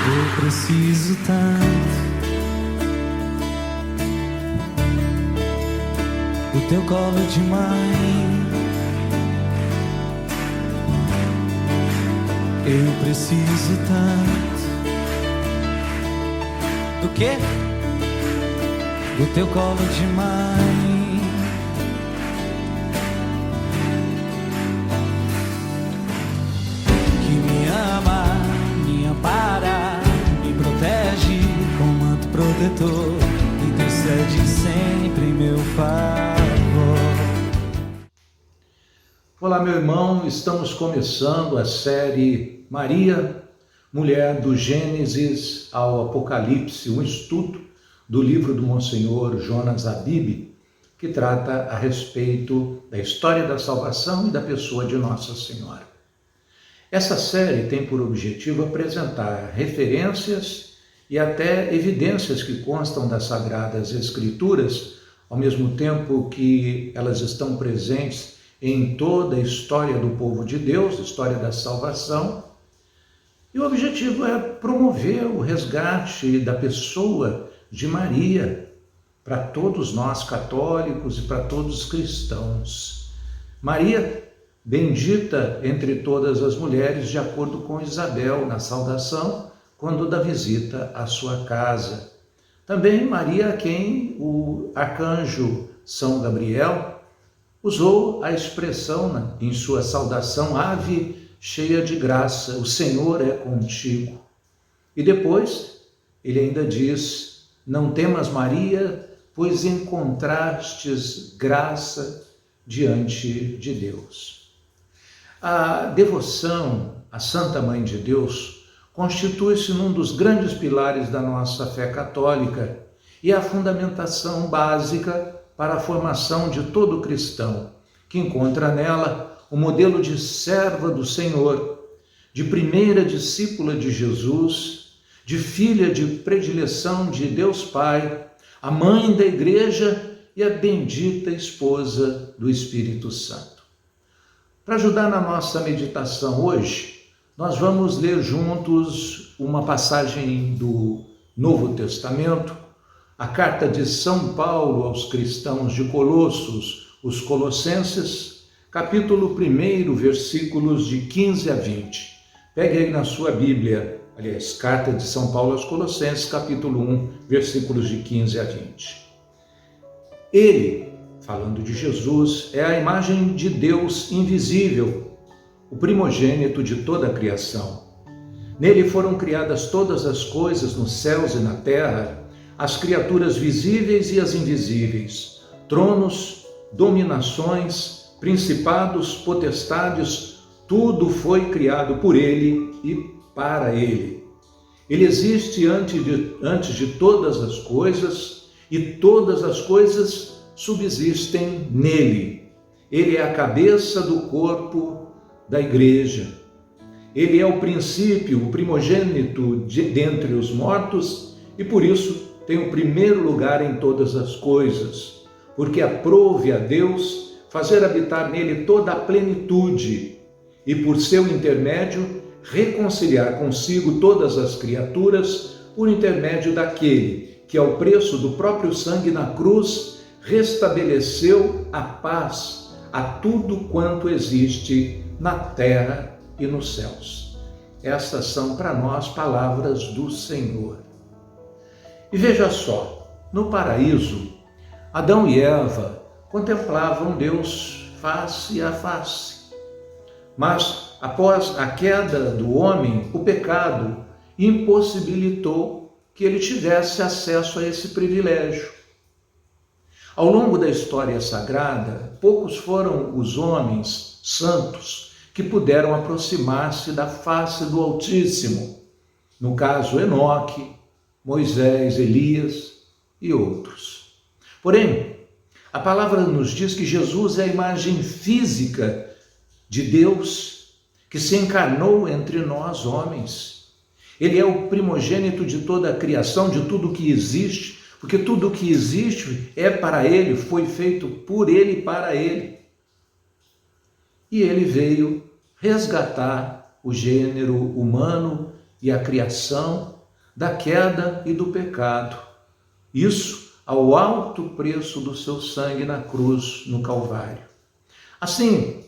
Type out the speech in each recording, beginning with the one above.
Eu preciso tanto do teu colo de mãe. Eu preciso tanto do quê? Do teu colo de mãe. Que me ama, me ampara, me protege com manto protetor, intercede sempre em meu favor. Olá, meu irmão, estamos começando a série Maria, Mulher do Gênesis ao Apocalipse, um estudo do livro do Monsenhor Jonas Abib, que trata a respeito da história da salvação e da pessoa de Nossa Senhora. Essa série tem por objetivo apresentar referências e até evidências que constam das Sagradas Escrituras, ao mesmo tempo que elas estão presentes em toda a história do povo de Deus, a história da salvação. E o objetivo é promover o resgate da pessoa de Maria para todos nós católicos e para todos os cristãos. Maria, bendita entre todas as mulheres, de acordo com Isabel na saudação, quando dá visita à sua casa. Também Maria, a quem o arcanjo São Gabriel usou a expressão em sua saudação: Ave cheia de graça, o Senhor é contigo. E depois ele ainda diz: não temas, Maria, pois encontrastes graça diante de Deus. A devoção à Santa Mãe de Deus constitui-se num dos grandes pilares da nossa fé católica e é a fundamentação básica para a formação de todo cristão, que encontra nela o modelo de serva do Senhor, de primeira discípula de Jesus, de filha de predileção de Deus Pai, a mãe da Igreja e a bendita esposa do Espírito Santo. Para ajudar na nossa meditação hoje, nós vamos ler juntos uma passagem do Novo Testamento, a carta de São Paulo aos cristãos de Colossos, os Colossenses, capítulo 1, versículos de 15 a 20. Pegue aí na sua Bíblia, aliás, carta de São Paulo aos Colossenses, capítulo 1, versículos de 15 a 20. Ele, falando de Jesus, é a imagem de Deus invisível, o primogênito de toda a criação. Nele foram criadas todas as coisas nos céus e na terra, as criaturas visíveis e as invisíveis, tronos, dominações, principados, potestades, tudo foi criado por ele e para ele. Ele existe antes de todas as coisas e todas as coisas subsistem nele. Ele é a cabeça do corpo da igreja. Ele é o princípio, o primogênito dentre os mortos e por isso tem o primeiro lugar em todas as coisas, porque aprouve a Deus fazer habitar nele toda a plenitude e por seu intermédio reconciliar consigo todas as criaturas por intermédio daquele que ao preço do próprio sangue na cruz restabeleceu a paz a tudo quanto existe na terra e nos céus. Estas são para nós palavras do Senhor. E veja só, no paraíso, Adão e Eva contemplavam Deus face a face. Mas, após a queda do homem, o pecado impossibilitou que ele tivesse acesso a esse privilégio. Ao longo da história sagrada, poucos foram os homens santos que puderam aproximar-se da face do Altíssimo. No caso, Enoque, Moisés, Elias e outros. Porém, a palavra nos diz que Jesus é a imagem física de Deus que se encarnou entre nós, homens. Ele é o primogênito de toda a criação, de tudo que existe, porque tudo que existe é para Ele, foi feito por Ele e para Ele. E Ele veio resgatar o gênero humano e a criação, da queda e do pecado. Isso ao alto preço do seu sangue na cruz, no Calvário. Assim,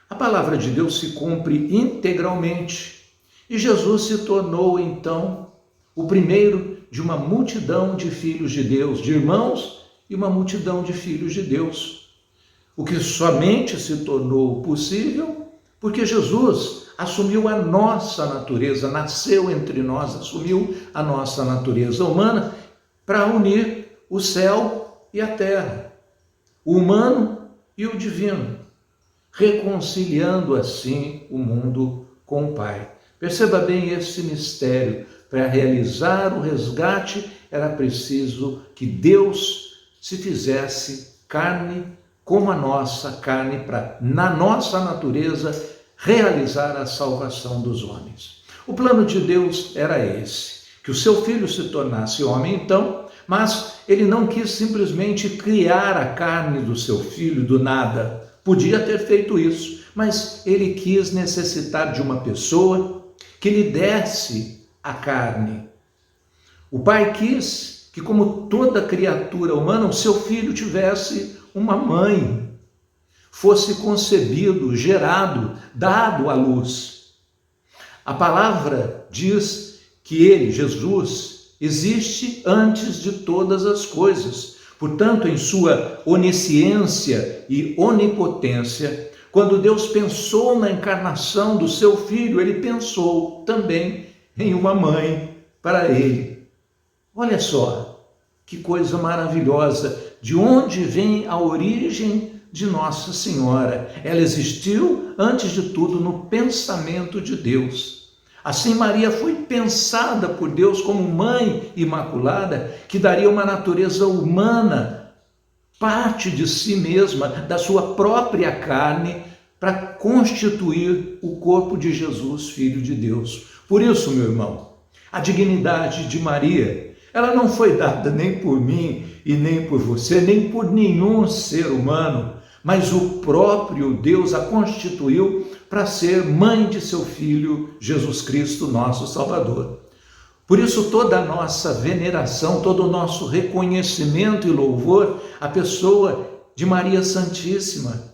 a palavra de Deus se cumpre integralmente e Jesus se tornou, então, o primeiro de uma multidão de filhos de Deus, de irmãos e uma multidão de filhos de Deus. O que somente se tornou possível porque Jesus assumiu a nossa natureza, nasceu entre nós, assumiu a nossa natureza humana para unir o céu e a terra, o humano e o divino, reconciliando assim o mundo com o Pai. Perceba bem esse mistério. Para realizar o resgate era preciso que Deus se fizesse carne como a nossa carne, para, na nossa natureza, realizar a salvação dos homens. O plano de Deus era esse, que o seu filho se tornasse homem então, mas ele não quis simplesmente criar a carne do seu filho do nada. Podia ter feito isso, mas ele quis necessitar de uma pessoa que lhe desse a carne. O Pai quis que, como toda criatura humana, o seu filho tivesse uma mãe, fosse concebido, gerado, dado à luz. A palavra diz que ele, Jesus, existe antes de todas as coisas. Portanto, em sua onisciência e onipotência, quando Deus pensou na encarnação do seu filho, ele pensou também em uma mãe para ele. Olha só, que coisa maravilhosa! De onde vem a origem de Nossa Senhora? Ela existiu, antes de tudo, no pensamento de Deus. Assim, Maria foi pensada por Deus como mãe imaculada, que daria uma natureza humana, parte de si mesma, da sua própria carne, para constituir o corpo de Jesus, Filho de Deus. Por isso, meu irmão, a dignidade de Maria, ela não foi dada nem por mim e nem por você, nem por nenhum ser humano, mas o próprio Deus a constituiu para ser mãe de seu Filho, Jesus Cristo, nosso Salvador. Por isso, toda a nossa veneração, todo o nosso reconhecimento e louvor à pessoa de Maria Santíssima.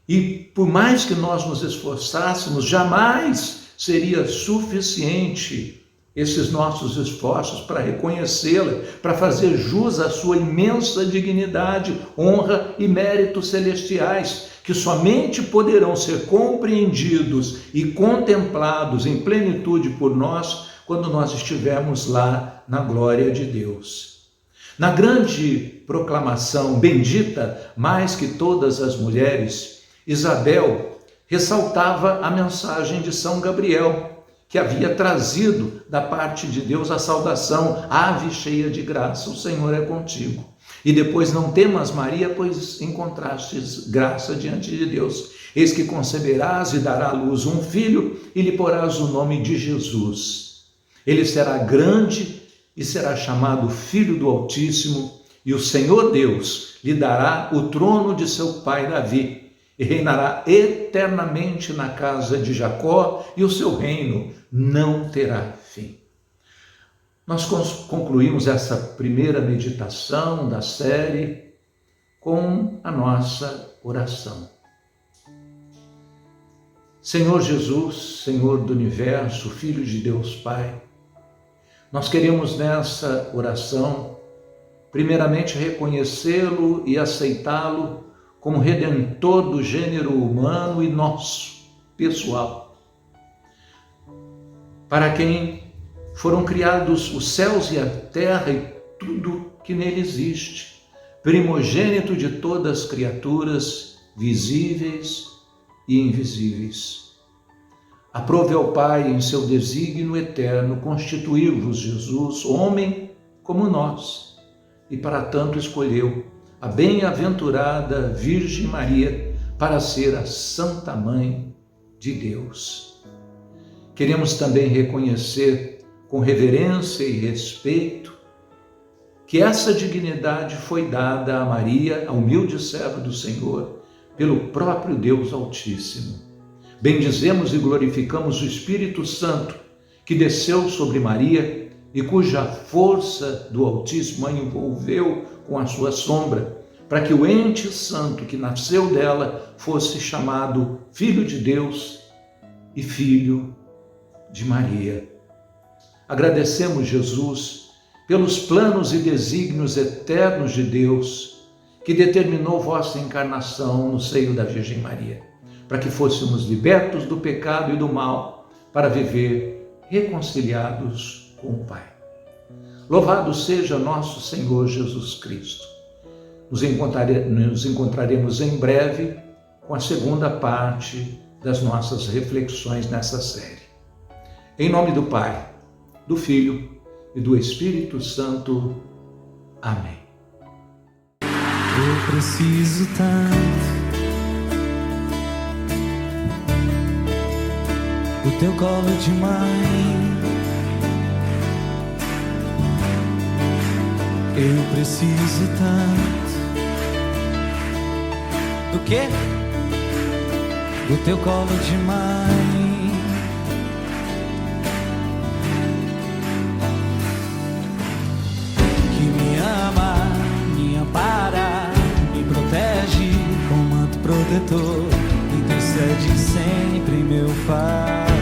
E por mais que nós nos esforçássemos, jamais seria suficiente esses nossos esforços para reconhecê-la, para fazer jus à sua imensa dignidade, honra e méritos celestiais, que somente poderão ser compreendidos e contemplados em plenitude por nós quando nós estivermos lá na glória de Deus. Na grande proclamação bendita, mais que todas as mulheres, Isabel ressaltava a mensagem de São Gabriel, que havia trazido da parte de Deus a saudação: ave cheia de graça, o Senhor é contigo. E depois: não temas, Maria, pois encontrastes graça diante de Deus. Eis que conceberás e dará à luz um filho, e lhe porás o nome de Jesus. Ele será grande e será chamado Filho do Altíssimo, e o Senhor Deus lhe dará o trono de seu pai Davi, e reinará eternamente na casa de Jacó, e o seu reino não terá fim. Nós concluímos essa primeira meditação da série com a nossa oração. Senhor Jesus, Senhor do Universo, Filho de Deus Pai, nós queremos nessa oração, primeiramente, reconhecê-lo e aceitá-lo como Redentor do gênero humano e nosso, pessoal, para quem foram criados os céus e a terra e tudo que nele existe, primogênito de todas as criaturas visíveis e invisíveis. Aprove ao Pai, em seu desígnio eterno, constituir-vos, Jesus, homem como nós, e para tanto escolheu a bem-aventurada Virgem Maria para ser a Santa Mãe de Deus. Queremos também reconhecer com reverência e respeito que essa dignidade foi dada a Maria, a humilde serva do Senhor, pelo próprio Deus Altíssimo. Bendizemos e glorificamos o Espírito Santo, que desceu sobre Maria e cuja força do Altíssimo a envolveu com a sua sombra, para que o ente santo que nasceu dela fosse chamado Filho de Deus e Filho de Maria. Agradecemos, Jesus, pelos planos e desígnios eternos de Deus, que determinou vossa encarnação no seio da Virgem Maria, para que fôssemos libertos do pecado e do mal, para viver reconciliados com o Pai. Louvado seja nosso Senhor Jesus Cristo. Nos encontraremos em breve com a segunda parte das nossas reflexões nessa série. Em nome do Pai, do Filho e do Espírito Santo. Amém. Eu preciso tanto do teu colo de mãe. Eu preciso tanto do quê? Do teu colo de mãe. Que me ama, me ampara, me protege com manto protetor, intercede sempre, meu Pai.